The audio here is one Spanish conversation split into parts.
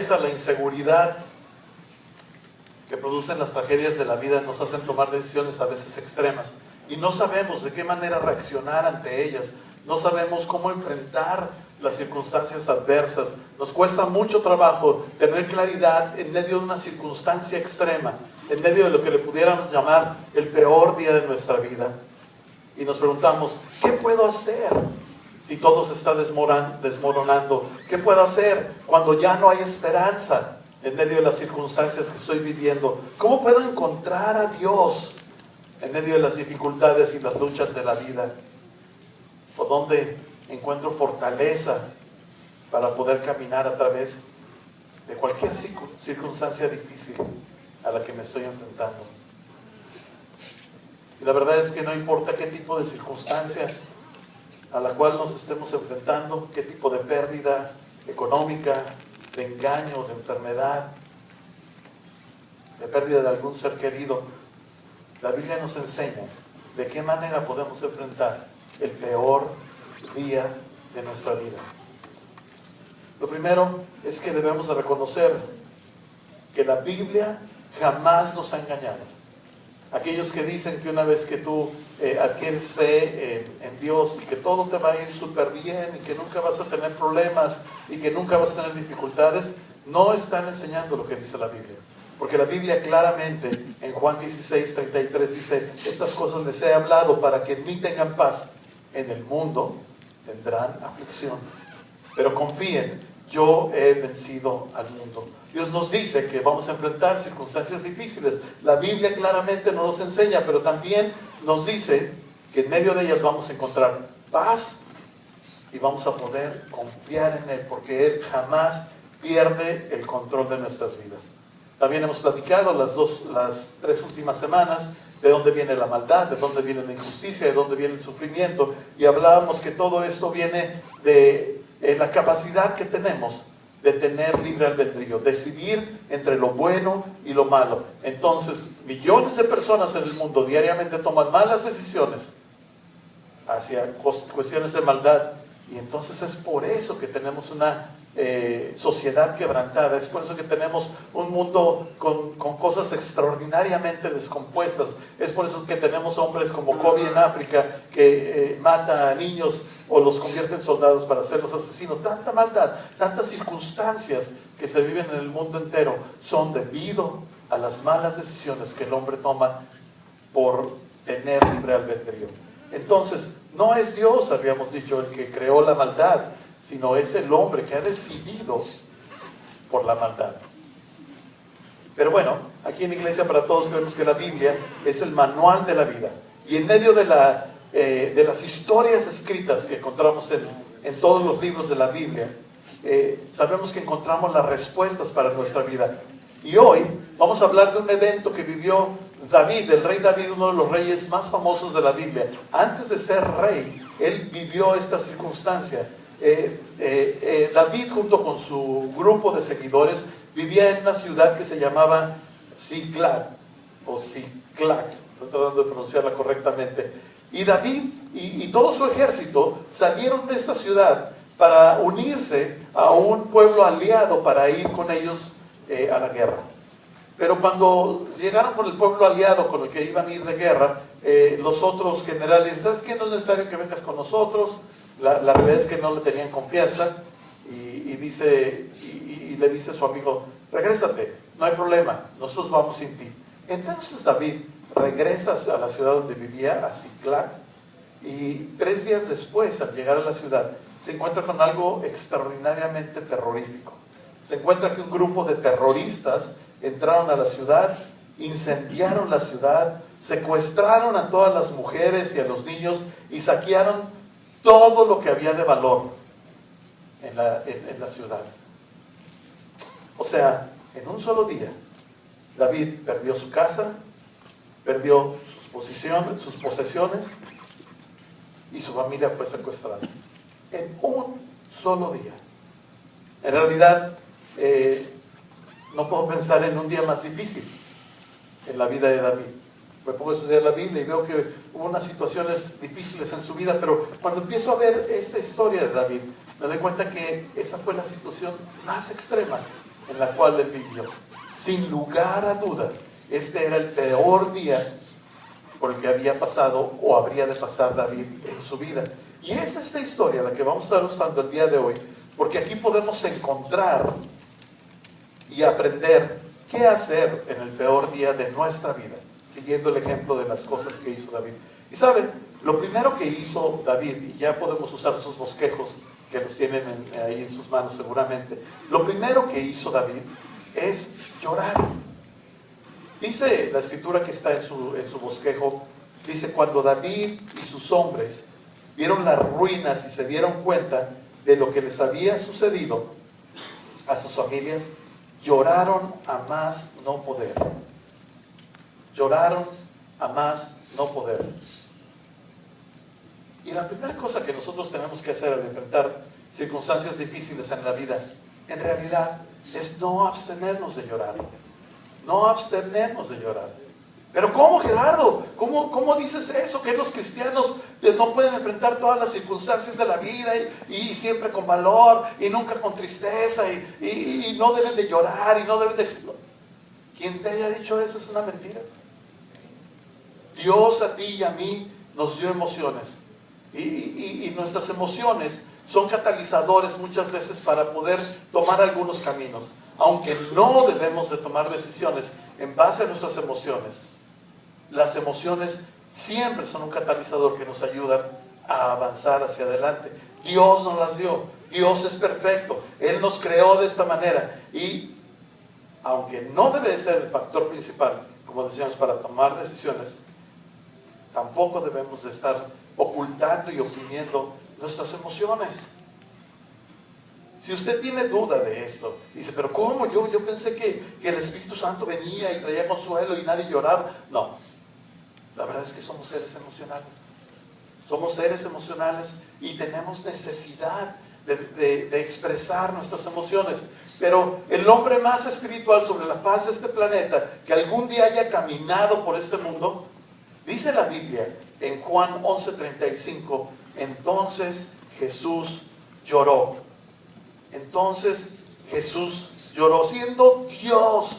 La inseguridad que producen las tragedias de la vida nos hacen tomar decisiones a veces extremas y no sabemos de qué manera reaccionar ante ellas, no sabemos cómo enfrentar las circunstancias adversas, nos cuesta mucho trabajo tener claridad en medio de una circunstancia extrema, en medio de lo que le pudiéramos llamar el peor día de nuestra vida, y nos preguntamos, ¿qué puedo hacer si todo se está desmoronando? ¿Qué puedo hacer cuando ya no hay esperanza en medio de las circunstancias que estoy viviendo? ¿Cómo puedo encontrar a Dios en medio de las dificultades y las luchas de la vida? ¿O dónde encuentro fortaleza para poder caminar a través de cualquier circunstancia difícil a la que me estoy enfrentando? Y la verdad es que no importa qué tipo de circunstancia a la cual nos estemos enfrentando, qué tipo de pérdida económica, de engaño, de enfermedad, de pérdida de algún ser querido, la Biblia nos enseña de qué manera podemos enfrentar el peor día de nuestra vida. Lo primero es que debemos de reconocer que la Biblia jamás nos ha engañado. Aquellos que dicen que una vez que tú adquieres fe en Dios y que todo te va a ir súper bien y que nunca vas a tener problemas y que nunca vas a tener dificultades, no están enseñando lo que dice la Biblia. Porque la Biblia claramente en Juan 16:33 dice, estas cosas les he hablado para que en mí tengan paz. En el mundo tendrán aflicción, pero confíen, yo he vencido al mundo. Dios nos dice que vamos a enfrentar circunstancias difíciles. La Biblia claramente nos los enseña, pero también nos dice que en medio de ellas vamos a encontrar paz y vamos a poder confiar en Él, porque Él jamás pierde el control de nuestras vidas. También hemos platicado las 3 últimas semanas de dónde viene la maldad, de dónde viene la injusticia, de dónde viene el sufrimiento, y hablábamos que todo esto viene de la capacidad que tenemos de tener libre albedrío, decidir entre lo bueno y lo malo. Entonces, millones de personas en el mundo diariamente toman malas decisiones hacia cuestiones de maldad, y entonces es por eso que tenemos una sociedad quebrantada, es por eso que tenemos un mundo con cosas extraordinariamente descompuestas, es por eso que tenemos hombres como Kobe en África que mata a niños o los convierte en soldados para hacerlos asesinos. Tanta maldad, tantas circunstancias que se viven en el mundo entero son debido a las malas decisiones que el hombre toma por tener libre albedrío. Entonces, no es Dios, habíamos dicho, el que creó la maldad, sino es el hombre que ha decidido por la maldad. Pero bueno, aquí en Iglesia para Todos creemos que la Biblia es el manual de la vida. Y en medio de las historias escritas que encontramos en todos los libros de la Biblia, sabemos que encontramos las respuestas para nuestra vida. Y hoy vamos a hablar de un evento que vivió David, el rey David, uno de los reyes más famosos de la Biblia. Antes de ser rey, él vivió esta circunstancia. David, junto con su grupo de seguidores, vivía en una ciudad que se llamaba Ziklag, o Ziklag, estoy tratando de pronunciarla correctamente. Y David y todo su ejército salieron de esta ciudad para unirse a un pueblo aliado para ir con ellos a la guerra. Pero cuando llegaron con el pueblo aliado con el que iban a ir de guerra, los otros generales, ¿sabes qué? No es necesario que vengas con nosotros. La realidad es que no le tenían confianza y le dice a su amigo, regrésate, no hay problema, nosotros vamos sin ti. Entonces David regresa a la ciudad donde vivía, a Ziklag, y 3 días después, al llegar a la ciudad, se encuentra con algo extraordinariamente terrorífico. Se encuentra que un grupo de terroristas entraron a la ciudad, incendiaron la ciudad, secuestraron a todas las mujeres y a los niños y saquearon todo lo que había de valor en la ciudad. O sea, en un solo día, David perdió su casa, perdió sus posesiones y su familia fue secuestrada. En un solo día. En realidad, no puedo pensar en un día más difícil en la vida de David. Me pongo a estudiar la Biblia y veo que hubo unas situaciones difíciles en su vida, pero cuando empiezo a ver esta historia de David, me doy cuenta que esa fue la situación más extrema en la cual él vivió. Sin lugar a dudas, este era el peor día por el que había pasado o habría de pasar David en su vida. Y es esta historia la que vamos a estar usando el día de hoy, porque aquí podemos encontrar y aprender qué hacer en el peor día de nuestra vida, siguiendo el ejemplo de las cosas que hizo David. Y saben, lo primero que hizo David, y ya podemos usar sus bosquejos, que los tienen ahí en sus manos seguramente, lo primero que hizo David es llorar. Dice la escritura que está en su bosquejo, dice, cuando David y sus hombres vieron las ruinas y se dieron cuenta de lo que les había sucedido a sus familias, lloraron a más no poder. Lloraron a más no poder. Y la primera cosa que nosotros tenemos que hacer al enfrentar circunstancias difíciles en la vida, en realidad, es no abstenernos de llorar. No abstenernos de llorar. Pero ¿cómo, Gerardo? ¿Cómo dices eso? Que los cristianos no pueden enfrentar todas las circunstancias de la vida y siempre con valor y nunca con tristeza y no deben de llorar y no deben de... Quien te haya dicho eso es una mentira. Dios a ti y a mí nos dio emociones y nuestras emociones son catalizadores muchas veces para poder tomar algunos caminos, aunque no debemos de tomar decisiones en base a nuestras emociones. Las emociones siempre son un catalizador que nos ayudan a avanzar hacia adelante. Dios nos las dio. Dios es perfecto. Él nos creó de esta manera. Y aunque no debe de ser el factor principal, como decíamos, para tomar decisiones, tampoco debemos de estar ocultando y oprimiendo nuestras emociones. Si usted tiene duda de esto, dice, pero ¿cómo? Yo pensé que el Espíritu Santo venía y traía consuelo y nadie lloraba. No. La verdad es que somos seres emocionales. Somos seres emocionales y tenemos necesidad de expresar nuestras emociones. Pero el hombre más espiritual sobre la faz de este planeta, que algún día haya caminado por este mundo, dice la Biblia en Juan 11:35, entonces Jesús lloró. Entonces Jesús lloró, siendo Dios.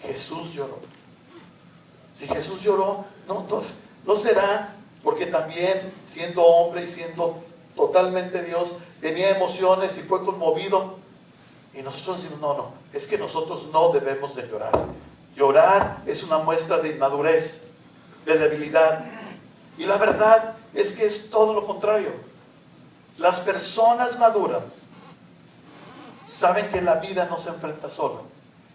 Jesús lloró. Si Jesús lloró, no será porque también, siendo hombre y siendo totalmente Dios, tenía emociones y fue conmovido. Y nosotros decimos, no, es que nosotros no debemos de llorar. Llorar es una muestra de inmadurez, de debilidad. Y la verdad es que es todo lo contrario. Las personas maduras saben que la vida no se enfrenta sola.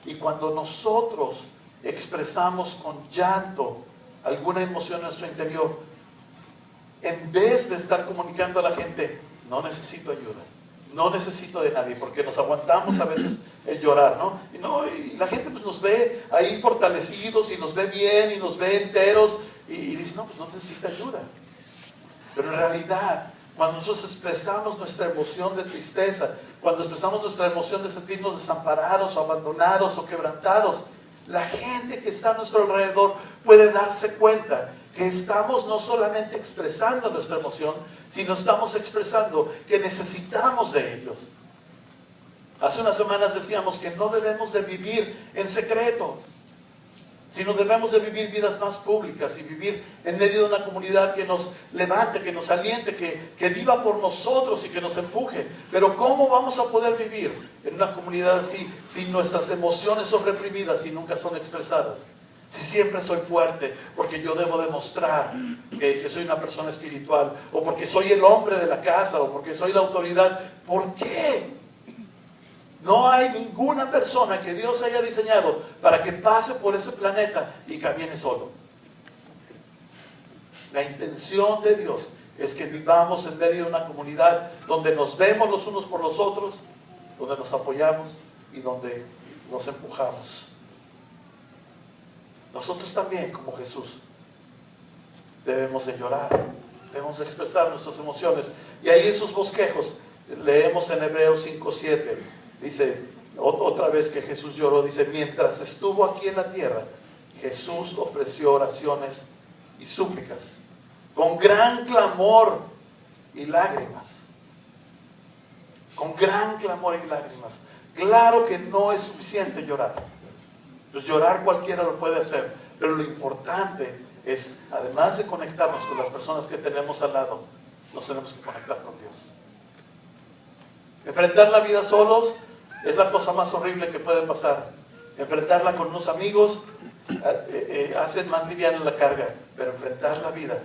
Y cuando nosotros expresamos con llanto alguna emoción en nuestro interior, en vez de estar comunicando a la gente, no necesito ayuda, no necesito de nadie, porque nos aguantamos a veces el llorar, ¿no? Y la gente pues nos ve ahí fortalecidos y nos ve bien y nos ve enteros y dice, no, pues no necesita ayuda. Pero en realidad, cuando nosotros expresamos nuestra emoción de tristeza, cuando expresamos nuestra emoción de sentirnos desamparados o abandonados o quebrantados, la gente que está a nuestro alrededor puede darse cuenta que estamos no solamente expresando nuestra emoción, sino estamos expresando que necesitamos de ellos. Hace unas semanas decíamos que no debemos de vivir en secreto, sino debemos de vivir vidas más públicas y vivir en medio de una comunidad que nos levante, que nos aliente, que viva por nosotros y que nos empuje. Pero ¿cómo vamos a poder vivir en una comunidad así si nuestras emociones son reprimidas y nunca son expresadas? Si siempre soy fuerte porque yo debo demostrar que soy una persona espiritual, o porque soy el hombre de la casa, o porque soy la autoridad. ¿Por qué? No hay ninguna persona que Dios haya diseñado para que pase por ese planeta y camine solo. La intención de Dios es que vivamos en medio de una comunidad donde nos vemos los unos por los otros, donde nos apoyamos y donde nos empujamos. Nosotros también, como Jesús, debemos de llorar, debemos de expresar nuestras emociones. Y ahí en sus bosquejos, leemos en Hebreos 5:7, dice, otra vez que Jesús lloró, dice, mientras estuvo aquí en la tierra, Jesús ofreció oraciones y súplicas, con gran clamor y lágrimas. Con gran clamor y lágrimas. Claro que no es suficiente llorar. Pues llorar cualquiera lo puede hacer, pero lo importante es, además de conectarnos con las personas que tenemos al lado, nos tenemos que conectar con Dios. Enfrentar la vida solos es la cosa más horrible que puede pasar. Enfrentarla con unos amigos hace más liviana la carga, pero enfrentar la vida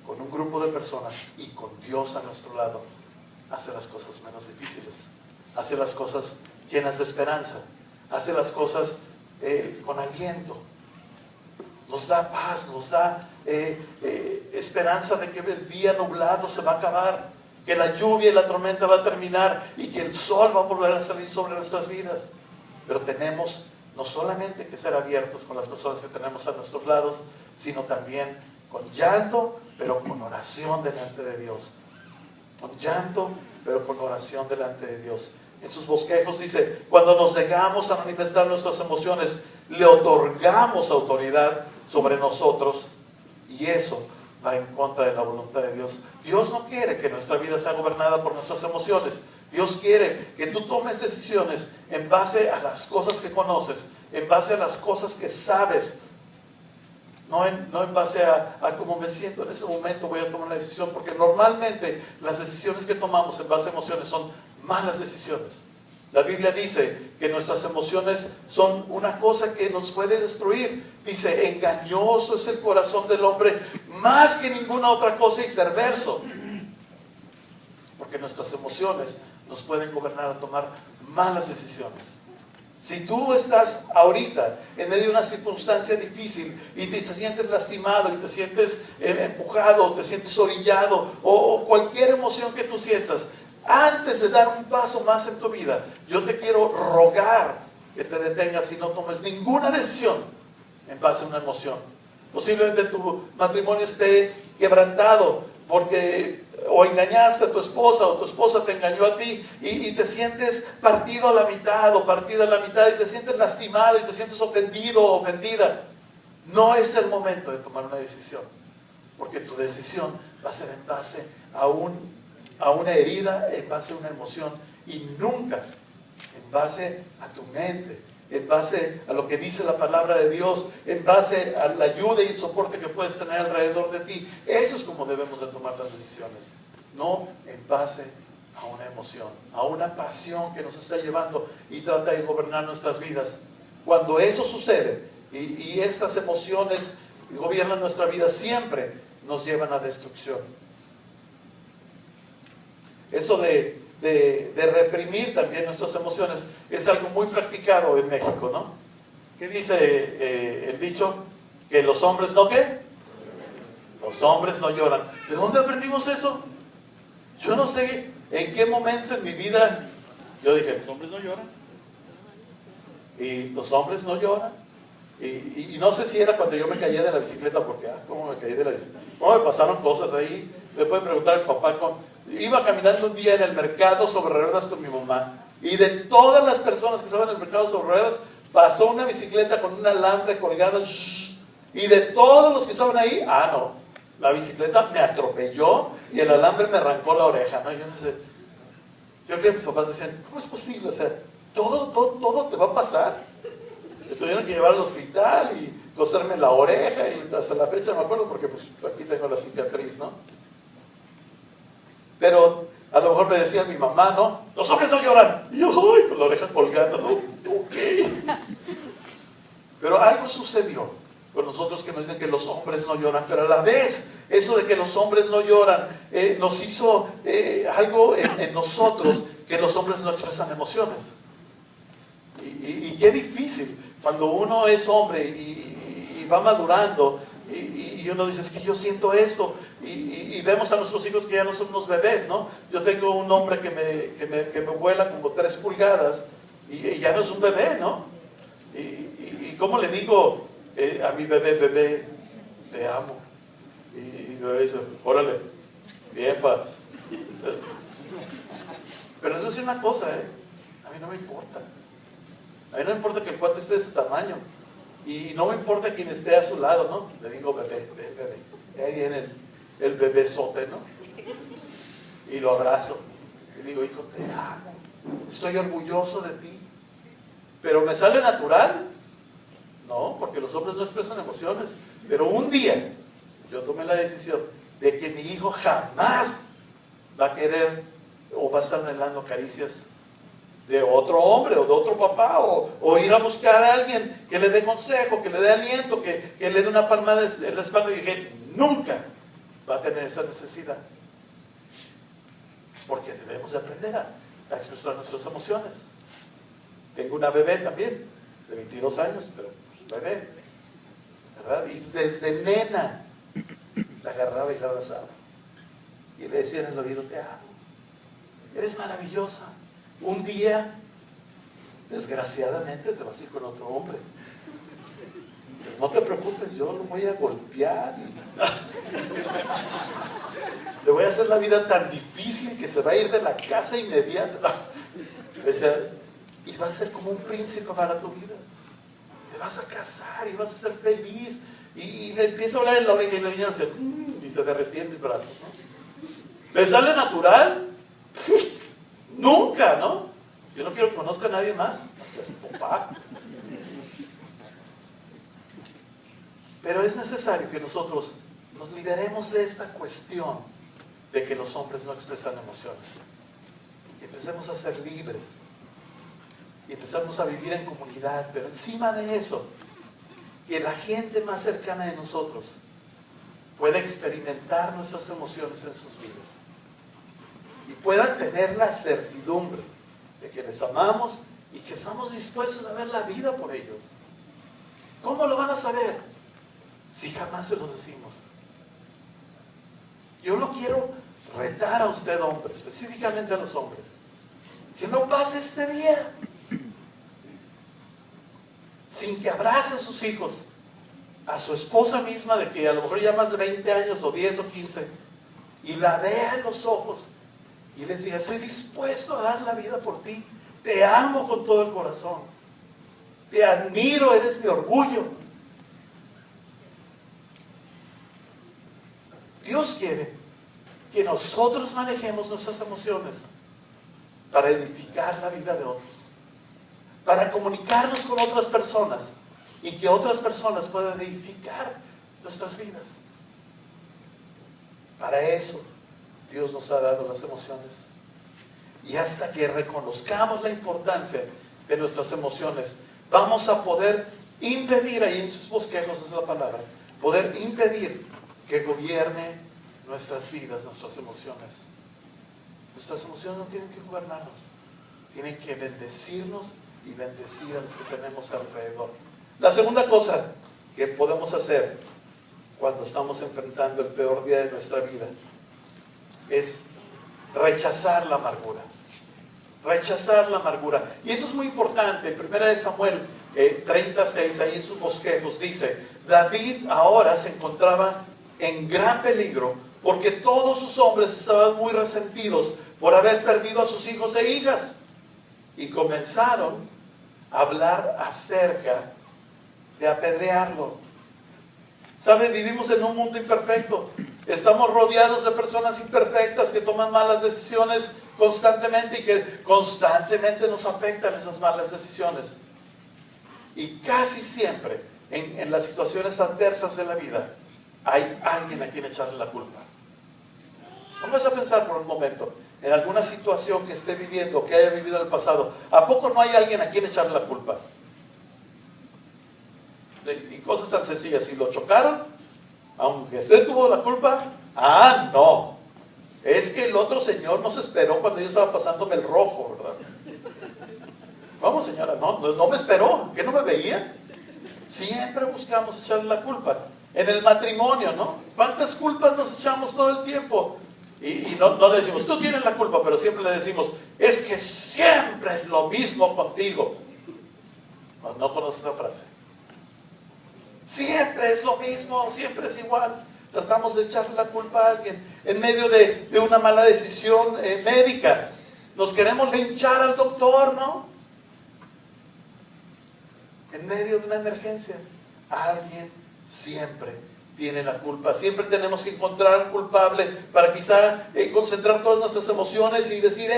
con un grupo de personas y con Dios a nuestro lado hace las cosas menos difíciles, hace las cosas llenas de esperanza, hace las cosas con aliento, nos da paz, nos da esperanza de que el día nublado se va a acabar, que la lluvia y la tormenta va a terminar y que el sol va a volver a salir sobre nuestras vidas. Pero tenemos no solamente que ser abiertos con las personas que tenemos a nuestros lados, sino también con llanto, pero con oración delante de Dios. Con llanto, pero con oración delante de Dios. En sus bosquejos dice, cuando nos negamos a manifestar nuestras emociones, le otorgamos autoridad sobre nosotros, y eso va en contra de la voluntad de Dios. Dios no quiere que nuestra vida sea gobernada por nuestras emociones. Dios quiere que tú tomes decisiones en base a las cosas que conoces, en base a las cosas que sabes, no en base a cómo me siento en ese momento voy a tomar una decisión, porque normalmente las decisiones que tomamos en base a emociones son malas decisiones. La Biblia dice que nuestras emociones son una cosa que nos puede destruir. Dice, engañoso es el corazón del hombre más que ninguna otra cosa, y perverso. Porque nuestras emociones nos pueden gobernar a tomar malas decisiones. Si tú estás ahorita en medio de una circunstancia difícil y te sientes lastimado y te sientes empujado, te sientes orillado o cualquier emoción que tú sientas, antes de dar un paso más en tu vida, yo te quiero rogar que te detengas y no tomes ninguna decisión en base a una emoción. Posiblemente tu matrimonio esté quebrantado porque o engañaste a tu esposa o tu esposa te engañó a ti y te sientes partido a la mitad o partida a la mitad y te sientes lastimado y te sientes ofendido o ofendida. No es el momento de tomar una decisión, porque tu decisión va a ser en base a una herida, en base a una emoción, y nunca en base a tu mente, en base a lo que dice la palabra de Dios, en base a la ayuda y el soporte que puedes tener alrededor de ti. Eso es como debemos de tomar las decisiones, no en base a una emoción, a una pasión que nos está llevando y trata de gobernar nuestras vidas. Cuando eso sucede y estas emociones gobiernan nuestra vida, siempre nos llevan a destrucción. Eso de reprimir también nuestras emociones es algo muy practicado en México, ¿no? ¿Qué dice el dicho? Que los hombres no, ¿qué? Los hombres no lloran. ¿De dónde aprendimos eso? Yo no sé en qué momento en mi vida yo dije, los hombres no lloran. Y los hombres no lloran. Y no sé si era cuando yo me caí de la bicicleta, porque, ¿cómo me caí de la bicicleta? ¿Cómo me pasaron cosas ahí? Me pueden preguntar el papá. Iba caminando un día en el mercado sobre ruedas con mi mamá. Y de todas las personas que estaban en el mercado sobre ruedas, pasó una bicicleta con un alambre colgado. Y de todos los que estaban ahí, no. La bicicleta me atropelló y el alambre me arrancó la oreja, ¿no? Yo creo que mis papás decían, ¿cómo es posible? O sea, todo te va a pasar. Me tuvieron que llevar al hospital y coserme la oreja y hasta la fecha me acuerdo porque pues aquí tengo la cicatriz, ¿no? Pero a lo mejor me decía mi mamá, ¿no? Los hombres no lloran. Y yo, ¡ay! Con la oreja colgando, ¿no? Ok. Pero algo sucedió con nosotros que nos dicen que los hombres no lloran, pero a la vez, eso de que los hombres no lloran, nos hizo algo en nosotros, que los hombres no expresan emociones. Y qué difícil, cuando uno es hombre y va madurando, y uno dice, es que yo siento esto, y vemos a nuestros hijos que ya no son unos bebés, ¿no? Yo tengo un hombre que me vuela como 3 pulgadas, y ya no es un bebé, ¿no? Y ¿cómo le digo a mi bebé, te amo? Y mi bebé dice, órale, bien, pa. Pero les voy a decir una cosa, a mí no me importa. A mí no me importa que el cuate esté de ese tamaño. Y no me importa quién esté a su lado, ¿no? Le digo, bebé. Y ahí viene el bebesote, ¿no? Y lo abrazo. Y digo, hijo, te amo. Estoy orgulloso de ti. Pero ¿me sale natural? No, porque los hombres no expresan emociones. Pero un día yo tomé la decisión de que mi hijo jamás va a querer o va a estar anhelando caricias de otro hombre o de otro papá, o ir a buscar a alguien que le dé consejo, que le dé aliento, que le dé una palmada en la espalda. Y dije, nunca va a tener esa necesidad, porque debemos de aprender a expresar nuestras emociones. Tengo una bebé también, de 22 años, pero bebé, ¿verdad? Y desde nena la agarraba y la abrazaba y le decía en el oído, te amo, eres maravillosa. Un día, desgraciadamente, te vas a ir con otro hombre. Pero no te preocupes, yo lo voy a golpear le voy a hacer la vida tan difícil que se va a ir de la casa inmediata. Y va a ser como un príncipe para tu vida. Te vas a casar y vas a ser feliz. Y le empiezo a hablar en la oreja y la niña dice, y se derretía en mis brazos, ¿no? ¿Le sale natural? Nunca, ¿no? Yo no quiero que conozca a nadie más que a su papá. Pero es necesario que nosotros nos liberemos de esta cuestión de que los hombres no expresan emociones. Y empecemos a ser libres. Y empezamos a vivir en comunidad. Pero encima de eso, que la gente más cercana de nosotros pueda experimentar nuestras emociones en sus vidas. Y puedan tener la certidumbre de que les amamos y que estamos dispuestos a dar la vida por ellos. ¿Cómo lo van a saber? Si jamás se los decimos. Yo lo quiero retar a usted, hombre, específicamente a los hombres, que no pase este día sin que abrace a sus hijos, a su esposa misma, de que a lo mejor ya más de 20 años o 10 o 15, y la vea en los ojos y les diga, estoy dispuesto a dar la vida por ti, te amo con todo el corazón, te admiro, eres mi orgullo. Dios quiere que nosotros manejemos nuestras emociones para edificar la vida de otros, para comunicarnos con otras personas y que otras personas puedan edificar nuestras vidas. Para eso Dios nos ha dado las emociones. Y hasta que reconozcamos la importancia de nuestras emociones, vamos a poder impedir, ahí en sus bosquejos es la palabra, poder impedir que gobierne nuestras vidas, nuestras emociones. Nuestras emociones no tienen que gobernarnos, tienen que bendecirnos y bendecir a los que tenemos alrededor. La segunda cosa que podemos hacer cuando estamos enfrentando el peor día de nuestra vida es rechazar la amargura. Rechazar la amargura. Y eso es muy importante. En 1 Samuel 36, ahí en sus bosquejos, dice: David ahora se encontraba en gran peligro porque todos sus hombres estaban muy resentidos por haber perdido a sus hijos e hijas. Y comenzaron a hablar acerca de apedrearlo. ¿Sabe? Vivimos en un mundo imperfecto. Estamos rodeados de personas imperfectas que toman malas decisiones constantemente y que constantemente nos afectan esas malas decisiones. Y casi siempre en las situaciones adversas de la vida hay alguien a quien echarle la culpa. Vamos a pensar por un momento en alguna situación que esté viviendo, que haya vivido en el pasado. ¿A poco no hay alguien a quien echarle la culpa? Y cosas tan sencillas. Si lo chocaron, aunque usted tuvo la culpa, no, es que el otro señor no se esperó cuando yo estaba pasándome el rojo, ¿verdad? Vamos, señora, no me esperó, ¿que no me veía? Siempre buscamos echarle la culpa. En el matrimonio, ¿no? ¿Cuántas culpas nos echamos todo el tiempo? Y no le decimos, tú tienes la culpa, pero siempre le decimos, es que siempre es lo mismo contigo. No conoces esa frase. Siempre es lo mismo, siempre es igual. Tratamos de echarle la culpa a alguien en medio de una mala decisión médica. Nos queremos linchar al doctor, ¿no? En medio de una emergencia, alguien siempre tiene la culpa. Siempre tenemos que encontrar un culpable para quizá concentrar todas nuestras emociones y decir,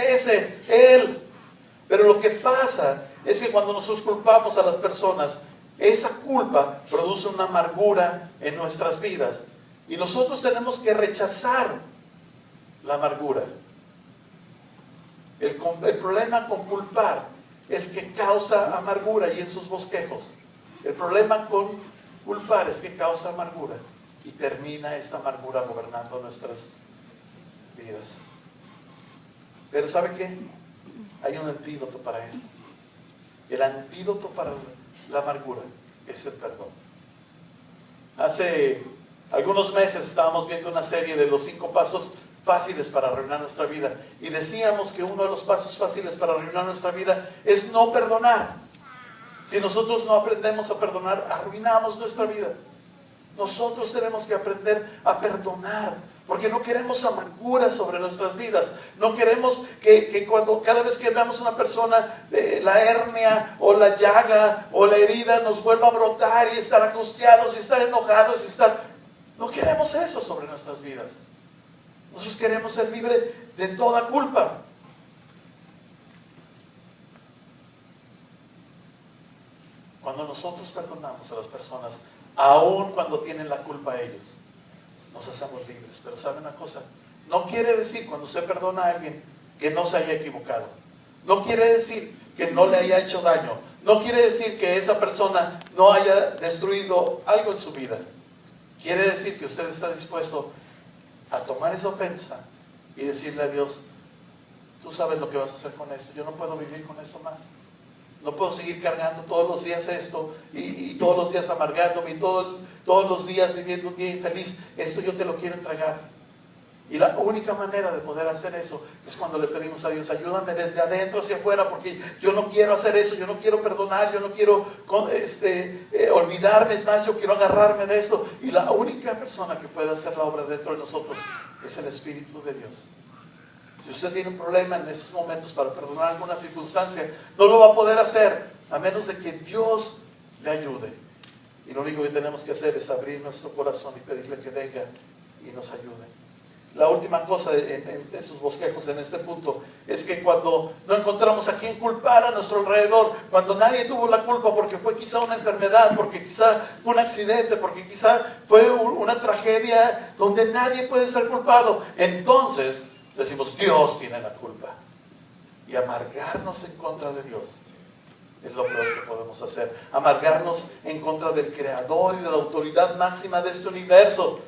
él. Pero lo que pasa es que cuando nosotros culpamos a las personas, esa culpa produce una amargura en nuestras vidas. Y nosotros tenemos que rechazar la amargura. El problema con culpar es que causa amargura, y en sus bosquejos. El problema con culpar es que causa amargura y termina esta amargura gobernando nuestras vidas. Pero ¿sabe qué? Hay un antídoto para esto. El antídoto para la amargura es el perdón. Hace algunos meses estábamos viendo una serie de los 5 pasos fáciles para arruinar nuestra vida. Y decíamos que uno de los pasos fáciles para arruinar nuestra vida es no perdonar. Si nosotros no aprendemos a perdonar, arruinamos nuestra vida. Nosotros tenemos que aprender a perdonar, porque no queremos amargura sobre nuestras vidas. No queremos que cada vez que veamos a una persona, la hernia o la llaga o la herida nos vuelva a brotar y estar angustiados y estar enojados y No queremos eso sobre nuestras vidas. Nosotros queremos ser libres de toda culpa. Cuando nosotros perdonamos a las personas, aun cuando tienen la culpa ellos, nos hacemos libres. Pero ¿sabe una cosa? No quiere decir cuando usted perdona a alguien que no se haya equivocado. No quiere decir que no le haya hecho daño. No quiere decir que esa persona no haya destruido algo en su vida. Quiere decir que usted está dispuesto a tomar esa ofensa y decirle a Dios, tú sabes lo que vas a hacer con esto. Yo no puedo vivir con esto más. No puedo seguir cargando todos los días esto y todos los días amargándome y todos los días viviendo un día infeliz. Esto yo te lo quiero entregar. Y la única manera de poder hacer eso es cuando le pedimos a Dios, ayúdame desde adentro hacia afuera, porque yo no quiero hacer eso, yo no quiero perdonar, yo no quiero olvidarme, es más, yo quiero agarrarme de esto. Y la única persona que puede hacer la obra dentro de nosotros es el Espíritu de Dios. Si usted tiene un problema en esos momentos para perdonar alguna circunstancia, no lo va a poder hacer a menos de que Dios le ayude. Y lo único que tenemos que hacer es abrir nuestro corazón y pedirle que venga y nos ayude. La última cosa en sus bosquejos en este punto es que cuando no encontramos a quien culpar a nuestro alrededor, cuando nadie tuvo la culpa porque fue quizá una enfermedad, porque quizá fue un accidente, porque quizá fue una tragedia donde nadie puede ser culpado, entonces decimos, Dios tiene la culpa. Y amargarnos en contra de Dios es lo peor que podemos hacer. Amargarnos en contra del Creador y de la autoridad máxima de este universo.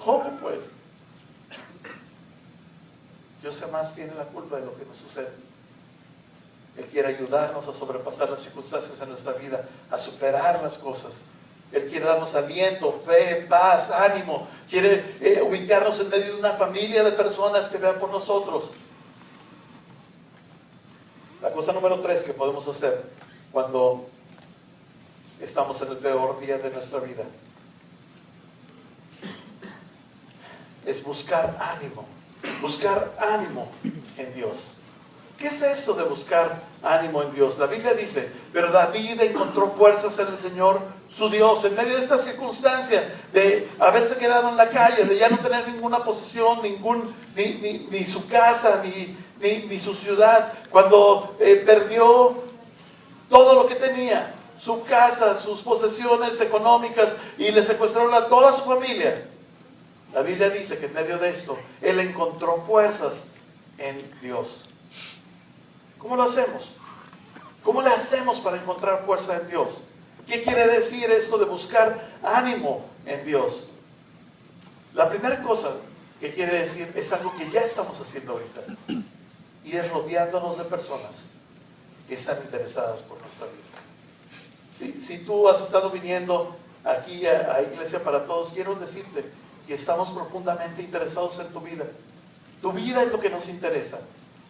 ¿Cómo pues? Dios jamás tiene la culpa de lo que nos sucede. Él quiere ayudarnos a sobrepasar las circunstancias en nuestra vida, a superar las cosas. Él quiere darnos aliento, fe, paz, ánimo. Quiere ubicarnos en medio de una familia de personas que vean por nosotros. La cosa número 3 que podemos hacer cuando estamos en el peor día de nuestra vida es buscar ánimo en Dios. ¿Qué es esto de buscar ánimo en Dios? La Biblia dice, pero David encontró fuerzas en el Señor, su Dios, en medio de esta circunstancia de haberse quedado en la calle, de ya no tener ninguna posesión, ni su casa, ni su ciudad, cuando perdió todo lo que tenía, su casa, sus posesiones económicas, y le secuestraron a toda su familia. La Biblia dice que en medio de esto, él encontró fuerzas en Dios. ¿Cómo lo hacemos? ¿Cómo le hacemos para encontrar fuerza en Dios? ¿Qué quiere decir esto de buscar ánimo en Dios? La primera cosa que quiere decir es algo que ya estamos haciendo ahorita, y es rodeándonos de personas que están interesadas por nuestra vida. Si tú has estado viniendo aquí a Iglesia para Todos, quiero decirte que estamos profundamente interesados en tu vida. Tu vida es lo que nos interesa,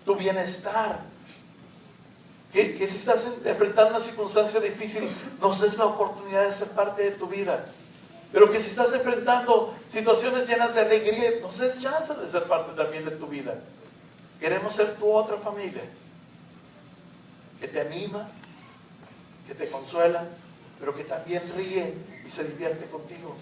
tu bienestar. Que si estás enfrentando una circunstancia difícil, nos des la oportunidad de ser parte de tu vida. Pero que si estás enfrentando situaciones llenas de alegría, nos des chance de ser parte también de tu vida. Queremos ser tu otra familia, que te anima, que te consuela, pero que también ríe y se divierte contigo.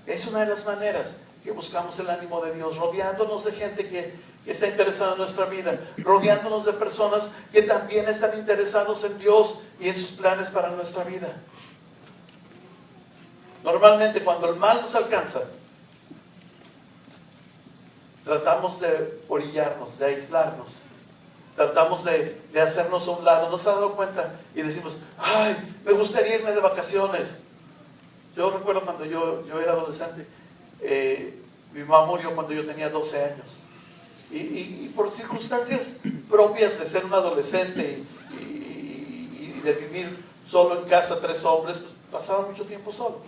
Es una de las maneras que buscamos el ánimo de Dios, rodeándonos de gente que está interesada en nuestra vida, rodeándonos de personas que también están interesados en Dios y en sus planes para nuestra vida. Normalmente cuando el mal nos alcanza, tratamos de orillarnos, de aislarnos, tratamos de hacernos a un lado. ¿Nos ha dado cuenta? Y decimos, ay, me gustaría irme de vacaciones. Yo recuerdo cuando yo era adolescente, mi mamá murió cuando yo tenía 12 años. Y por circunstancias propias de ser un adolescente y de vivir solo en casa, 3 hombres, pues pasaba mucho tiempo solo.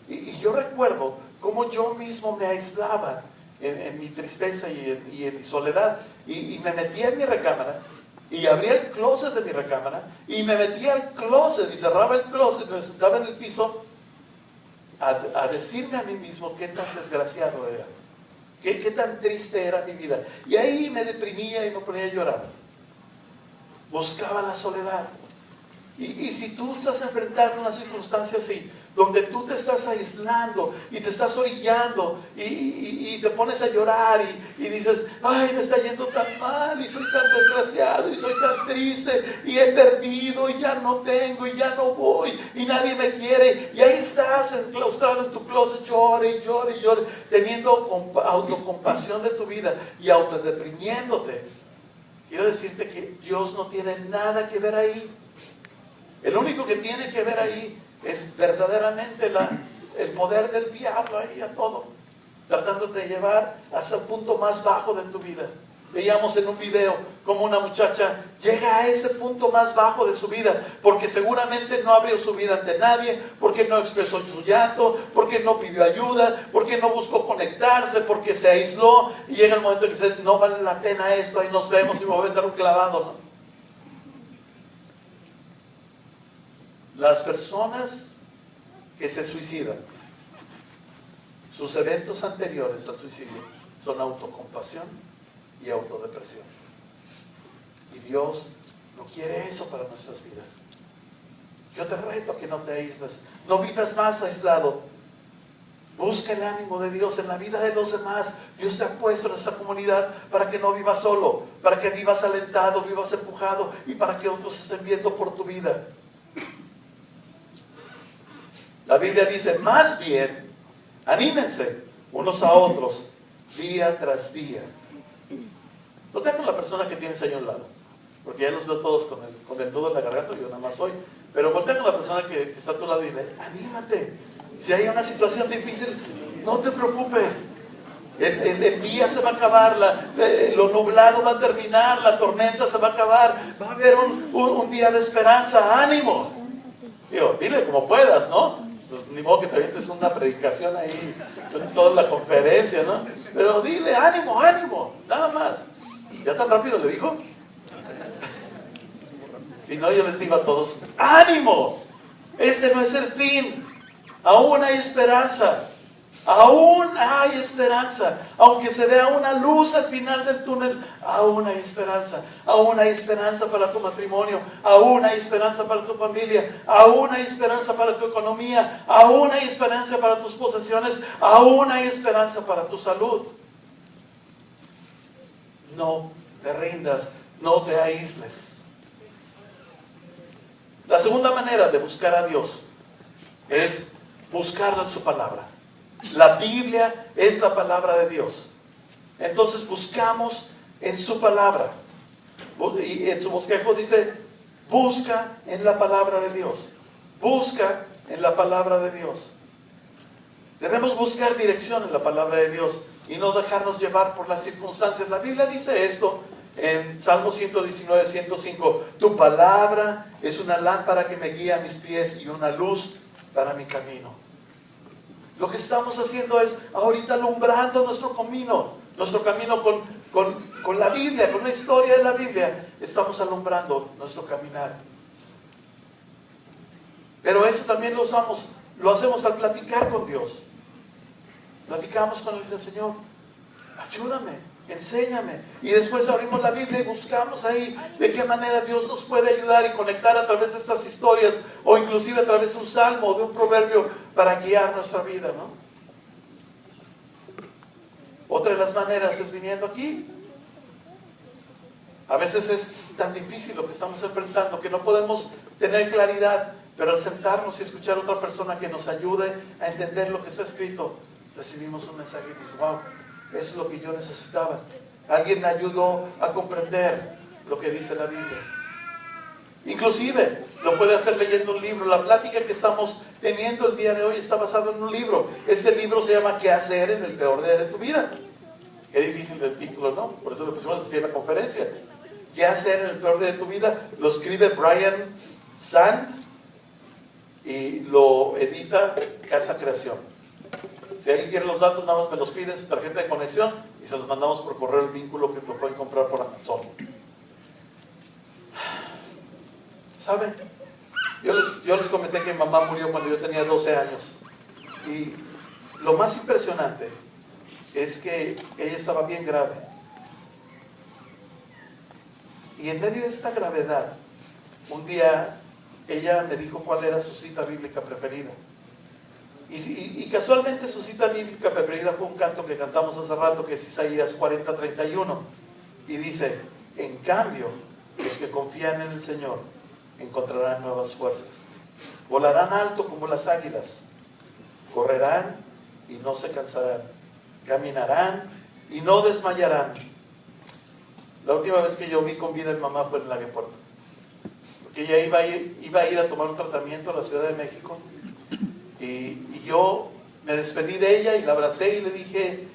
Y yo recuerdo cómo yo mismo me aislaba en mi tristeza y en mi soledad. Y me metía en mi recámara, y abría el closet de mi recámara, y me metía al closet, y cerraba el closet, y me sentaba en el piso a decirme a mí mismo qué tan desgraciado era. ¿Qué tan triste era mi vida? Y ahí me deprimía y me ponía a llorar. Buscaba la soledad. Y si tú estás enfrentando una circunstancia así, donde tú te estás aislando y te estás orillando y te pones a llorar y dices, ay, me está yendo tan mal y soy tan desgraciado y soy tan triste y he perdido y ya no tengo y ya no voy y nadie me quiere, y ahí estás enclaustrado en tu closet, llore y llore y llore, teniendo autocompasión de tu vida y autodeprimiéndote. Quiero decirte que Dios no tiene nada que ver ahí. El único que tiene que ver ahí es verdaderamente el poder del diablo ahí a todo, tratándote de llevar hasta el punto más bajo de tu vida. Veíamos en un video cómo una muchacha llega a ese punto más bajo de su vida, porque seguramente no abrió su vida ante nadie, porque no expresó su llanto, porque no pidió ayuda, porque no buscó conectarse, porque se aisló, y llega el momento en que dice, no vale la pena esto, ahí nos vemos y me voy a dar un clavado, ¿no? Las personas que se suicidan, sus eventos anteriores al suicidio son autocompasión y autodepresión. Y Dios no quiere eso para nuestras vidas. Yo te reto a que no te aísles, no vivas más aislado. Busca el ánimo de Dios en la vida de los demás. Dios te ha puesto en esta comunidad para que no vivas solo, para que vivas alentado, vivas empujado y para que otros estén viendo por tu vida. La Biblia dice, más bien, anímense unos a otros día tras día. Voltea con la persona que tienes ahí a un lado, porque ya los veo todos con el nudo en la garganta, yo nada más soy. Pero voltea con la persona que está a tu lado y dile, anímate. Si hay una situación difícil, no te preocupes. El día se va a acabar, lo nublado va a terminar, la tormenta se va a acabar, va a haber un día de esperanza, ánimo. Digo, dile como puedas, ¿no? Pues ni modo que te avientes una predicación ahí en toda la conferencia, ¿no? Pero dile, ánimo, ánimo, nada más. ¿Ya tan rápido le dijo? Si no, yo les digo a todos, ánimo, este no es el fin, aún hay esperanza. Aún hay esperanza, aunque se vea una luz al final del túnel, aún hay esperanza. Aún hay esperanza para tu matrimonio, aún hay esperanza para tu familia, aún hay esperanza para tu economía, aún hay esperanza para tus posesiones, aún hay esperanza para tu salud. No te rindas, no te aísles. La segunda manera de buscar a Dios es buscarlo en su palabra. La Biblia es la palabra de Dios. Entonces buscamos en su palabra. Y en su bosquejo dice, busca en la palabra de Dios. Busca en la palabra de Dios. Debemos buscar dirección en la palabra de Dios y no dejarnos llevar por las circunstancias. La Biblia dice esto en Salmo 119, 105. Tu palabra es una lámpara que me guía a mis pies y una luz para mi camino. Lo que estamos haciendo es ahorita alumbrando nuestro camino con la Biblia, con la historia de la Biblia. Estamos alumbrando nuestro caminar. Pero eso también lo hacemos al platicar con Dios. Platicamos con el Señor, ayúdame, enséñame. Y después abrimos la Biblia y buscamos ahí de qué manera Dios nos puede ayudar y conectar a través de estas historias, o inclusive a través de un salmo o de un proverbio para guiar nuestra vida, ¿no? Otra de las maneras es viniendo aquí. A veces es tan difícil lo que estamos enfrentando que no podemos tener claridad, pero al sentarnos y escuchar a otra persona que nos ayude a entender lo que está escrito, recibimos un mensaje y dices, wow, eso es lo que yo necesitaba. Alguien me ayudó a comprender lo que dice la Biblia. Inclusive lo puede hacer leyendo un libro. La plática que estamos teniendo el día de hoy está basada en un libro. Ese libro se llama ¿Qué hacer en el peor día de tu vida? Qué difícil del título, ¿no? Por eso lo pusimos así en la conferencia. ¿Qué hacer en el peor día de tu vida? Lo escribe Brian Sand y lo edita Casa Creación. Si alguien quiere los datos, nada más me los pide, su tarjeta de conexión, y se los mandamos por correo el vínculo que lo pueden comprar por Amazon. ¿Saben? Yo les comenté que mi mamá murió cuando yo tenía 12 años. Y lo más impresionante es que ella estaba bien grave. Y en medio de esta gravedad, un día ella me dijo cuál era su cita bíblica preferida. Y casualmente su cita bíblica preferida fue un canto que cantamos hace rato, que es Isaías 40:31. Y dice, en cambio, los que confían en el Señor encontrarán nuevas fuerzas. Volarán alto como las águilas. Correrán y no se cansarán. Caminarán y no desmayarán. La última vez que yo vi con vida a mi mamá fue en el aeropuerto. Porque ella iba a ir a tomar un tratamiento a la Ciudad de México. Y yo me despedí de ella y la abracé y le dije,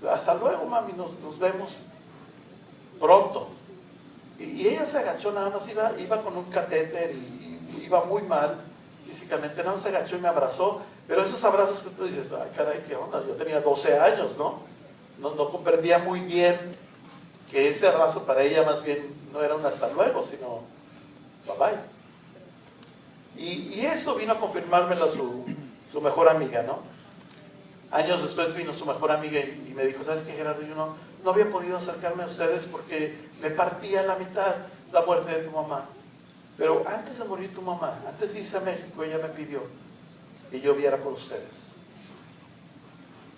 hasta luego, mami, nos vemos pronto. Y ella se agachó, nada más iba con un catéter y iba muy mal físicamente, nada más se agachó y me abrazó. Pero esos abrazos que tú dices, ay caray, qué onda, yo tenía 12 años, ¿no? No comprendía muy bien que ese abrazo para ella más bien no era un hasta luego, sino bye bye. Y esto vino a confirmármelo su mejor amiga, ¿no? Años después vino su mejor amiga y me dijo, ¿sabes qué, Gerardo? Yo no había podido acercarme a ustedes porque me partía a la mitad la muerte de tu mamá. Pero antes de morir tu mamá, antes de irse a México, ella me pidió que yo viera por ustedes.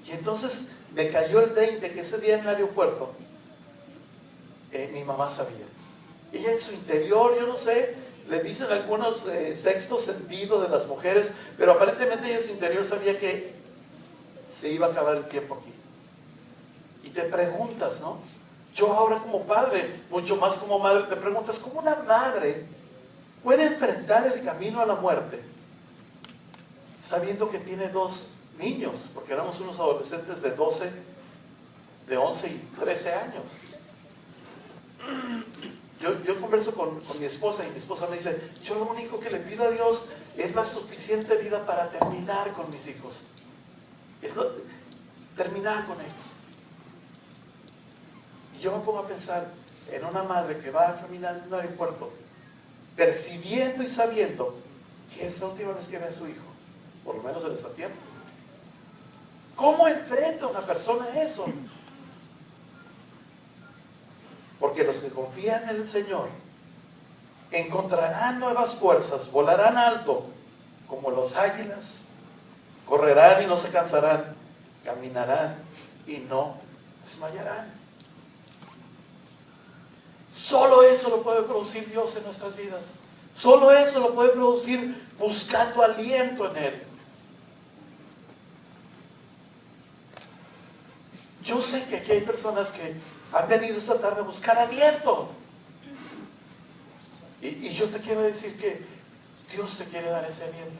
Y entonces me cayó el 20 que ese día en el aeropuerto, mi mamá sabía. Ella en su interior, yo no sé, le dicen algunos sexto sentido de las mujeres, pero aparentemente ella en su interior sabía que se iba a acabar el tiempo aquí. Y te preguntas, ¿no? Yo ahora como padre, mucho más como madre, te preguntas, ¿cómo una madre puede enfrentar el camino a la muerte sabiendo que tiene 2 niños? Porque éramos unos adolescentes de 11 y 13 años. Yo converso con mi esposa y mi esposa me dice, yo lo único que le pido a Dios es la suficiente vida para terminar con mis hijos. Terminar con ellos. Y yo me pongo a pensar en una madre que va caminando en un aeropuerto percibiendo y sabiendo que es la última vez que ve a su hijo, por lo menos en esta tierra. ¿Cómo enfrenta una persona eso? Porque los que confían en el Señor encontrarán nuevas fuerzas, volarán alto como los águilas, correrán y no se cansarán, caminarán y no desmayarán. Solo eso lo puede producir Dios en nuestras vidas. Solo eso lo puede producir buscando aliento en Él. Yo sé que aquí hay personas que han venido esta tarde a buscar aliento. Y yo te quiero decir que Dios te quiere dar ese aliento.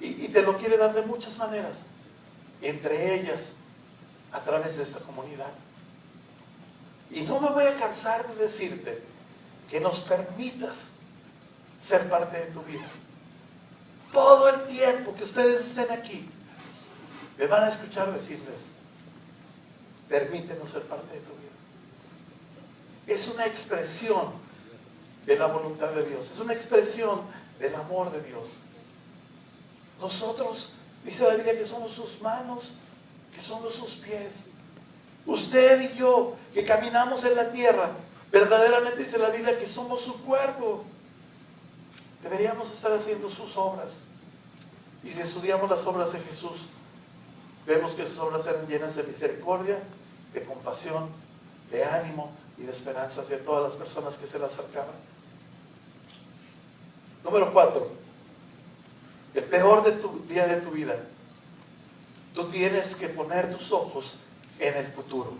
Y te lo quiere dar de muchas maneras. Entre ellas, a través de esta comunidad. Y no me voy a cansar de decirte que nos permitas ser parte de tu vida. Todo el tiempo que ustedes estén aquí, me van a escuchar decirles: permítenos ser parte de tu vida. Es una expresión de la voluntad de Dios. Es una expresión del amor de Dios. Nosotros, dice la Biblia, que somos sus manos, que somos sus pies. Usted y yo, que caminamos en la tierra, verdaderamente dice la Biblia que somos su cuerpo. Deberíamos estar haciendo sus obras. Y si estudiamos las obras de Jesús, vemos que sus obras eran llenas de misericordia, de compasión, de ánimo y de esperanza hacia todas las personas que se le acercaban. Número 4. El peor día de tu vida. Tú tienes que poner tus ojos en el futuro.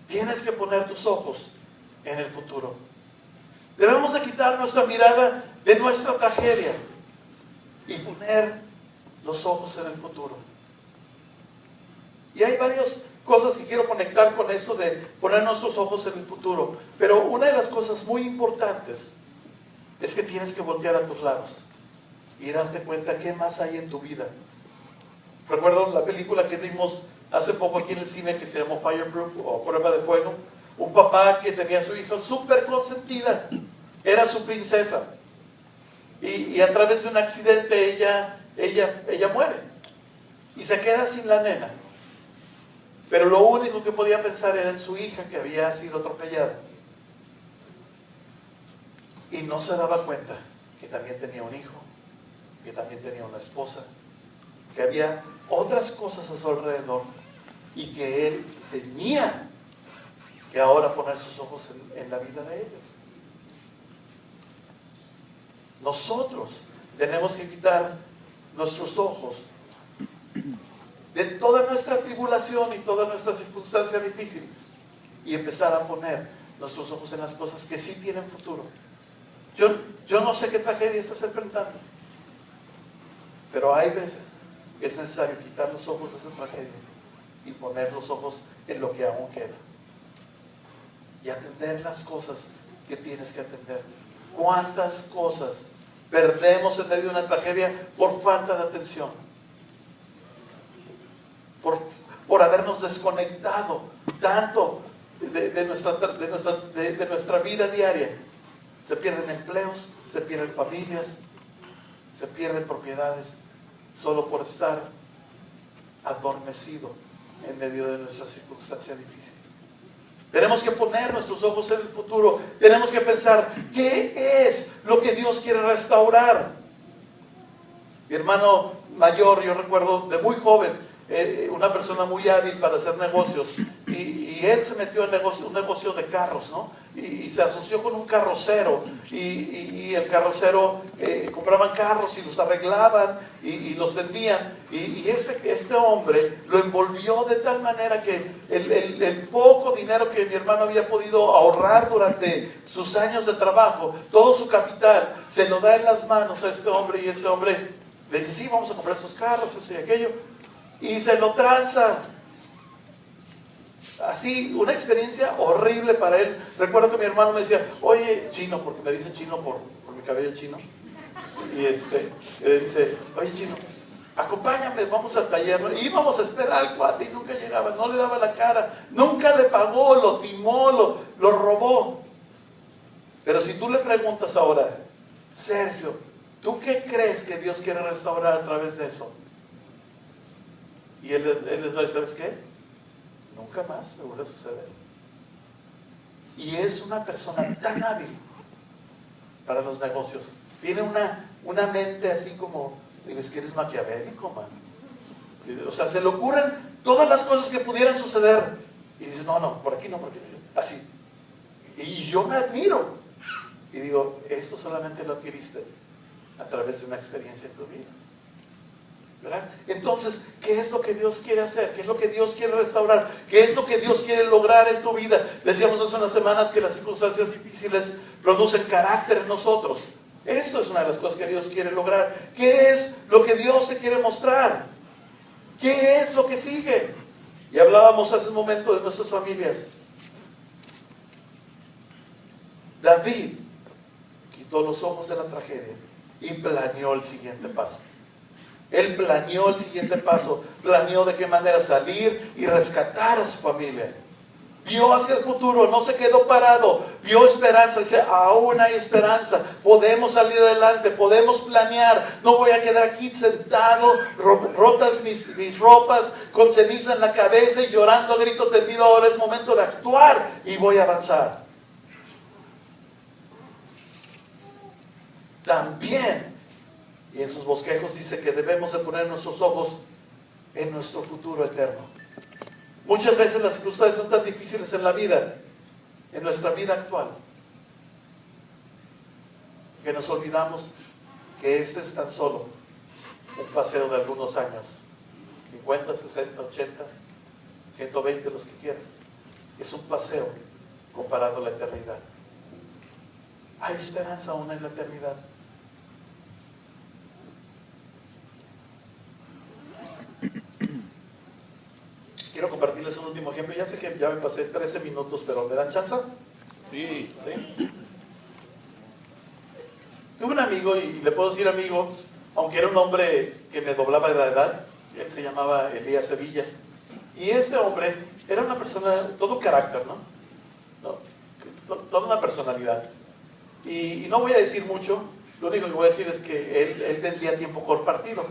Tienes que poner tus ojos en el futuro. Debemos de quitar nuestra mirada de nuestra tragedia y poner los ojos en el futuro. Y hay varias cosas que quiero conectar con eso de poner nuestros ojos en el futuro. Pero una de las cosas muy importantes es que tienes que voltear a tus lados y darte cuenta qué más hay en tu vida. Recuerdo la película que vimos hace poco aquí en el cine que se llamó Fireproof o Prueba de Fuego. Un papá que tenía a su hija súper consentida, era su princesa. Y a través de un accidente ella muere y se queda sin la nena. Pero lo único que podía pensar era en su hija que había sido atropellada. Y no se daba cuenta que también tenía un hijo, que también tenía una esposa, que había otras cosas a su alrededor y que él tenía que ahora poner sus ojos en la vida de ellos. Nosotros tenemos que quitar nuestros ojos de toda nuestra tribulación y toda nuestra circunstancia difícil y empezar a poner nuestros ojos en las cosas que sí tienen futuro. Yo no sé qué tragedia estás enfrentando, pero hay veces que es necesario quitar los ojos de esa tragedia y poner los ojos en lo que aún queda y atender las cosas que tienes que atender. ¿Cuántas cosas perdemos en medio de una tragedia por falta de atención? Por habernos desconectado tanto de nuestra vida diaria. Se pierden empleos, se pierden familias, se pierden propiedades, solo por estar adormecido en medio de nuestra circunstancia difícil. Tenemos que poner nuestros ojos en el futuro. Tenemos que pensar, ¿qué es lo que Dios quiere restaurar? Mi hermano mayor, yo recuerdo de muy joven, una persona muy hábil para hacer negocios, y él se metió en un negocio de carros, ¿no? Y se asoció con un carrocero, y el carrocero compraban carros y los arreglaban y los vendían, y este hombre lo envolvió de tal manera que el poco dinero que mi hermano había podido ahorrar durante sus años de trabajo, todo su capital, se lo da en las manos a este hombre, y este hombre le dice: sí, vamos a comprar esos carros, eso y aquello, y se lo tranza. Así, una experiencia horrible para él. Recuerdo que mi hermano me decía: oye, chino, porque me dice chino por mi cabello chino, y le dice: oye, chino, acompáñame, vamos al taller, ¿no? Y íbamos a esperar al cuate y nunca llegaba, no le daba la cara, nunca le pagó, lo timó, lo robó. Pero si tú le preguntas ahora, Sergio, ¿tú qué crees que Dios quiere restaurar a través de eso? Y él les va a decir, ¿sabes qué? Nunca más me vuelve a suceder. Y es una persona tan hábil para los negocios. Tiene una mente así como, digo, es que eres maquiavélico, man. O sea, se le ocurren todas las cosas que pudieran suceder. Y dice, no, por aquí no, así. Y yo me admiro. Y digo, esto solamente lo adquiriste a través de una experiencia en tu vida, ¿verdad? Entonces, ¿qué es lo que Dios quiere hacer? ¿Qué es lo que Dios quiere restaurar? ¿Qué es lo que Dios quiere lograr en tu vida? Decíamos hace unas semanas que las circunstancias difíciles producen carácter en nosotros. Esto es una de las cosas que Dios quiere lograr. ¿Qué es lo que Dios te quiere mostrar? ¿Qué es lo que sigue? Y hablábamos hace un momento de nuestras familias. David quitó los ojos de la tragedia y planeó el siguiente paso. Él planeó el siguiente paso, planeó de qué manera salir y rescatar a su familia. Vio hacia el futuro, no se quedó parado, vio esperanza, dice, aún hay esperanza, podemos salir adelante, podemos planear, no voy a quedar aquí sentado, rotas mis ropas, con ceniza en la cabeza y llorando a grito tendido, ahora es momento de actuar y voy a avanzar. También, y en sus bosquejos dice que debemos de poner nuestros ojos en nuestro futuro eterno. Muchas veces las circunstancias son tan difíciles en la vida, en nuestra vida actual, que nos olvidamos que este es tan solo un paseo de algunos años, 50, 60, 80, 120, los que quieran. Es un paseo comparado a la eternidad. Hay esperanza aún en la eternidad. Quiero compartirles un último ejemplo. Ya sé que ya me pasé 13 minutos, pero ¿me dan chance? Sí. Tuve un amigo, y le puedo decir amigo, aunque era un hombre que me doblaba de la edad. Él se llamaba Elías Sevilla. Y ese hombre era una persona, todo carácter, toda una personalidad. Y no voy a decir mucho, lo único que voy a decir es que él vendía tiempo compartido.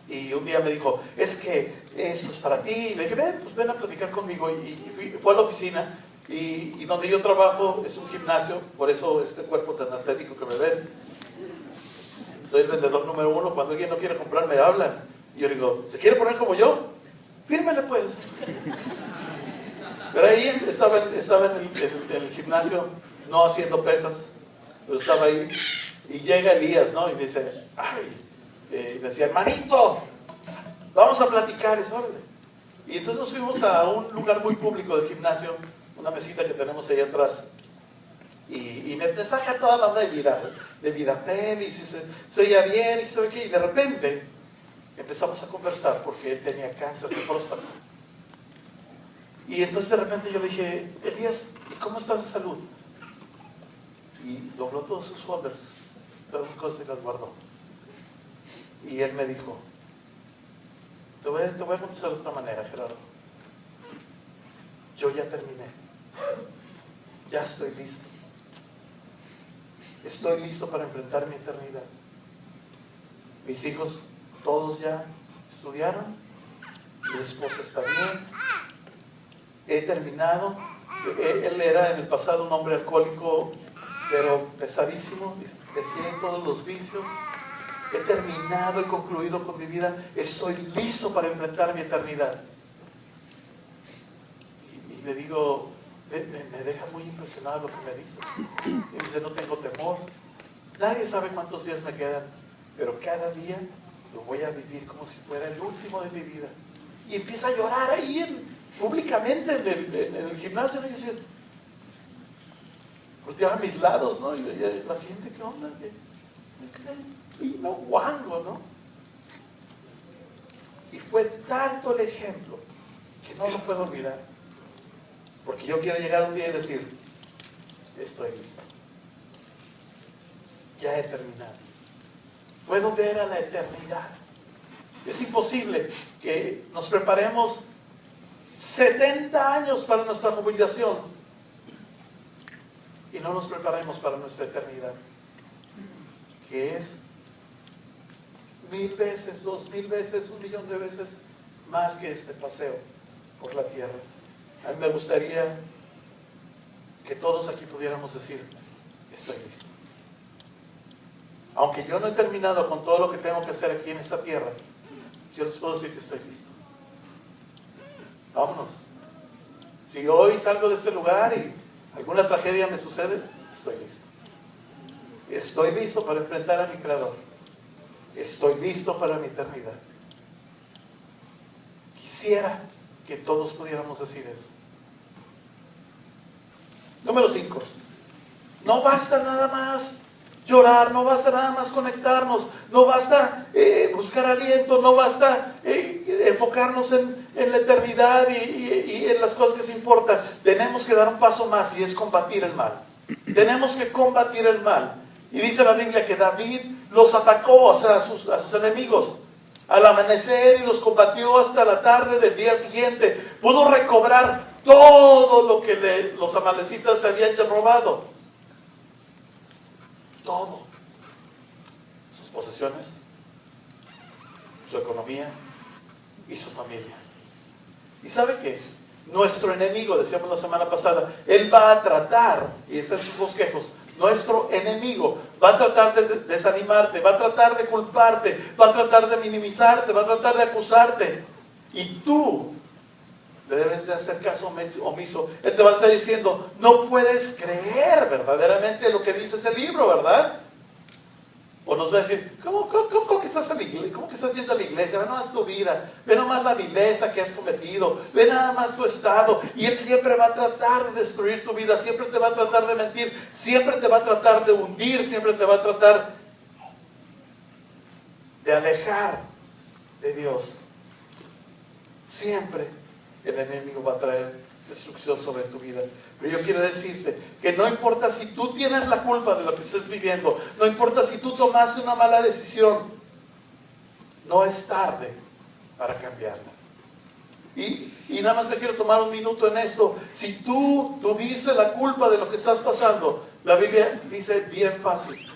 Y un día me dijo, es que esto es para ti. Y le dije, ven a platicar conmigo. Y fue a la oficina. Y donde yo trabajo es un gimnasio, por eso este cuerpo tan atlético que me ven. Soy el vendedor número 1. Cuando alguien no quiere comprar, me hablan. Y yo digo, ¿se quiere poner como yo? Fírmele pues. Pero ahí estaba en el gimnasio, no haciendo pesas, pero estaba ahí. Y llega Elías, ¿no? Y me dice, y me decía, hermanito, vamos a platicar. Y entonces nos fuimos a un lugar muy público del gimnasio, una mesita que tenemos ahí atrás. Y me saca toda la onda de vida feliz, y se oía bien, y sabe qué. Y de repente empezamos a conversar porque él tenía cáncer de próstata. Y entonces de repente yo le dije, Elías, ¿y cómo estás de salud? Y dobló todos sus folders, todas sus cosas y las guardó. Y él me dijo, te voy a contestar de otra manera, Gerardo. Yo ya terminé. Ya estoy listo. Estoy listo para enfrentar mi eternidad. Mis hijos, todos ya estudiaron. Mi esposa está bien. He terminado. Él era en el pasado un hombre alcohólico, pero pesadísimo. Dejé todos los vicios. He terminado, he concluido con mi vida. Estoy listo para enfrentar mi eternidad. Y le digo, me deja muy impresionado lo que me dice. Y dice, no tengo temor. Nadie sabe cuántos días me quedan, pero cada día lo voy a vivir como si fuera el último de mi vida. Y empieza a llorar ahí públicamente en el gimnasio. ¿No? Y yo decía, pues ya a mis lados, ¿no? Y la gente, ¿qué onda? Y no guango, ¿no? Y fue tanto el ejemplo que no lo puedo olvidar. Porque yo quiero llegar un día y decir, estoy listo. Ya he terminado. Puedo ver a la eternidad. Es imposible que nos preparemos 70 años para nuestra jubilación y no nos preparemos para nuestra eternidad, que es 1000 veces, 2000 veces, 1,000,000 de veces más que este paseo por la tierra. A mí me gustaría que todos aquí pudiéramos decir, estoy listo. Aunque yo no he terminado con todo lo que tengo que hacer aquí en esta tierra, yo les puedo decir que estoy listo. Vámonos. Si hoy salgo de este lugar y alguna tragedia me sucede, estoy listo. Estoy listo para enfrentar a mi Creador. Estoy listo para mi eternidad. Quisiera que todos pudiéramos decir eso. Número 5. No basta nada más llorar, no basta nada más conectarnos, no basta buscar aliento, no basta enfocarnos en la eternidad y en las cosas que se importan. Tenemos que dar un paso más, y es combatir el mal. Tenemos que combatir el mal. Y dice la Biblia que David los atacó, o sea, a sus enemigos al amanecer, y los combatió hasta la tarde del día siguiente. Pudo recobrar todo lo que los amalecitas se habían robado. Todo. Sus posesiones, su economía y su familia. ¿Y sabe qué? Nuestro enemigo, decíamos la semana pasada, él va a tratar, y están sus bosquejos, nuestro enemigo va a tratar de desanimarte, va a tratar de culparte, va a tratar de minimizarte, va a tratar de acusarte. Y tú le debes de hacer caso omiso. Él te va a estar diciendo, no puedes creer verdaderamente lo que dice ese libro, ¿verdad? O nos va a decir, ¿cómo que estás en la iglesia? ¿Cómo que estás yendo a la iglesia? Ve nomás tu vida, ve nomás la vileza que has cometido, ve nada más tu estado. Y él siempre va a tratar de destruir tu vida, siempre te va a tratar de mentir, siempre te va a tratar de hundir, siempre te va a tratar de alejar de Dios. Siempre el enemigo va a traer destrucción sobre tu vida. Pero yo quiero decirte que no importa si tú tienes la culpa de lo que estés viviendo, no importa si tú tomaste una mala decisión, no es tarde para cambiarla. Y nada más me quiero tomar un minuto en esto. Si tú tuviste la culpa de lo que estás pasando, la Biblia dice bien fácil.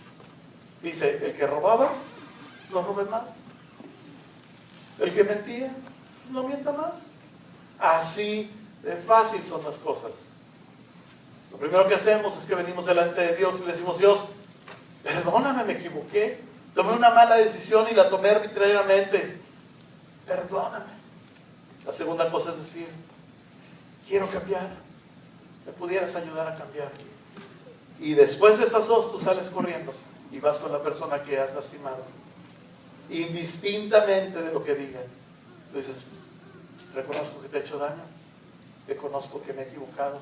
Dice, el que robaba, no robe más. El que mentía, no mienta más. Así de fácil son las cosas. Lo primero que hacemos es que venimos delante de Dios y le decimos, Dios, perdóname, me equivoqué, tomé una mala decisión y la tomé arbitrariamente, perdóname. La segunda cosa es decir, quiero cambiar, ¿me pudieras ayudar a cambiar? Y después de esas dos, tú sales corriendo y vas con la persona que has lastimado, indistintamente de lo que digan. Tú dices, reconozco que te he hecho daño, reconozco que me he equivocado,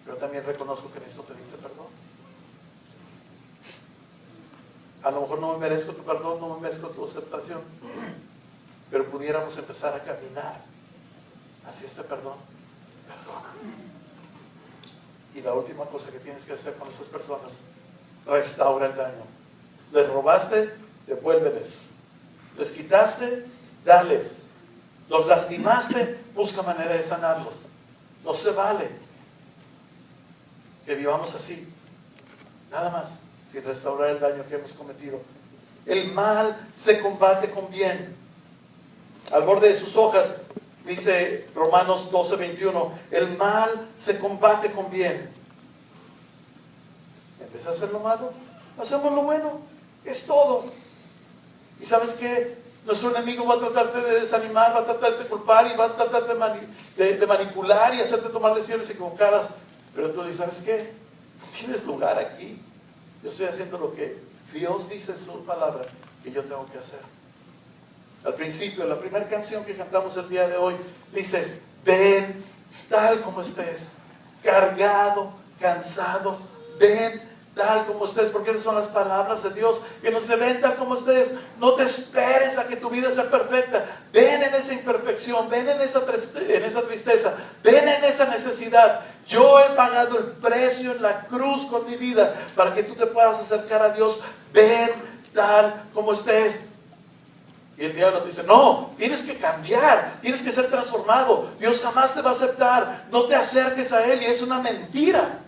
pero también reconozco que necesito pedirte perdón. A lo mejor no me merezco tu perdón, no me merezco tu aceptación, pero pudiéramos empezar a caminar hacia este perdón. Perdóname. Y la última cosa que tienes que hacer con esas personas, restaura el daño. Les robaste, devuélveles. Les quitaste, dales. Los lastimaste, busca manera de sanarlos. No se vale que vivamos así, nada más, sin restaurar el daño que hemos cometido. El mal se combate con bien. Al borde de sus hojas, dice Romanos 12:21, el mal se combate con bien. En vez de hacer lo malo, hacemos lo bueno. Es todo. ¿Y sabes qué? Nuestro enemigo va a tratarte de desanimar, va a tratarte de culpar y va a tratar de manipular y hacerte tomar decisiones equivocadas. Pero tú dices, ¿sabes qué? No tienes lugar aquí. Yo estoy haciendo lo que Dios dice en su palabra que yo tengo que hacer. Al principio, la primera canción que cantamos el día de hoy dice, ven tal como estés, cargado, cansado, ven tal como estés, porque esas son las palabras de Dios que nos dicen, ven tal como estés, no te esperes a que tu vida sea perfecta, ven en esa imperfección, ven en esa tristeza, ven en esa necesidad. Yo he pagado el precio en la cruz con mi vida para que tú te puedas acercar a Dios. Ven tal como estés. Y el diablo te dice, no, tienes que cambiar, tienes que ser transformado, Dios jamás te va a aceptar, no te acerques a Él. Y es una mentira.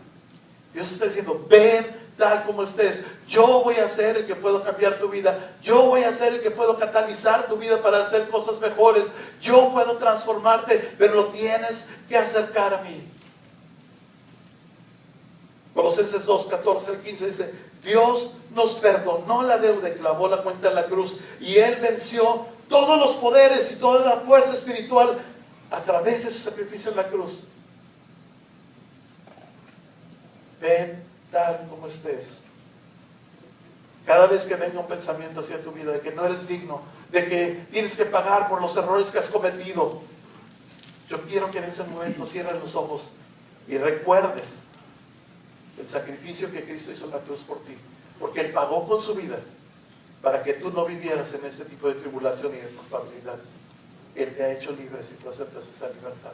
Dios está diciendo, ven tal como estés. Yo voy a ser el que puedo cambiar tu vida. Yo voy a ser el que puedo catalizar tu vida para hacer cosas mejores. Yo puedo transformarte, pero lo tienes que acercar a mí. Colosenses 2, 14 al 15 dice, Dios nos perdonó la deuda y clavó la cuenta en la cruz. Y Él venció todos los poderes y toda la fuerza espiritual a través de su sacrificio en la cruz. Ven tal como estés. Cada vez que venga un pensamiento hacia tu vida de que no eres digno, de que tienes que pagar por los errores que has cometido, yo quiero que en ese momento cierres los ojos y recuerdes el sacrificio que Cristo hizo en la cruz por ti, porque Él pagó con su vida para que tú no vivieras en ese tipo de tribulación y de culpabilidad. Él te ha hecho libre si tú aceptas esa libertad.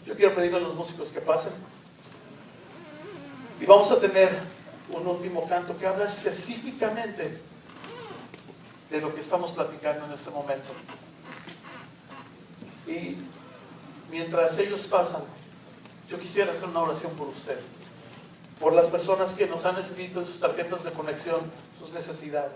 Yo quiero pedirle a los músicos que pasen y vamos a tener un último canto que habla específicamente de lo que estamos platicando en este momento. Y mientras ellos pasan, yo quisiera hacer una oración por usted, por las personas que nos han escrito en sus tarjetas de conexión sus necesidades.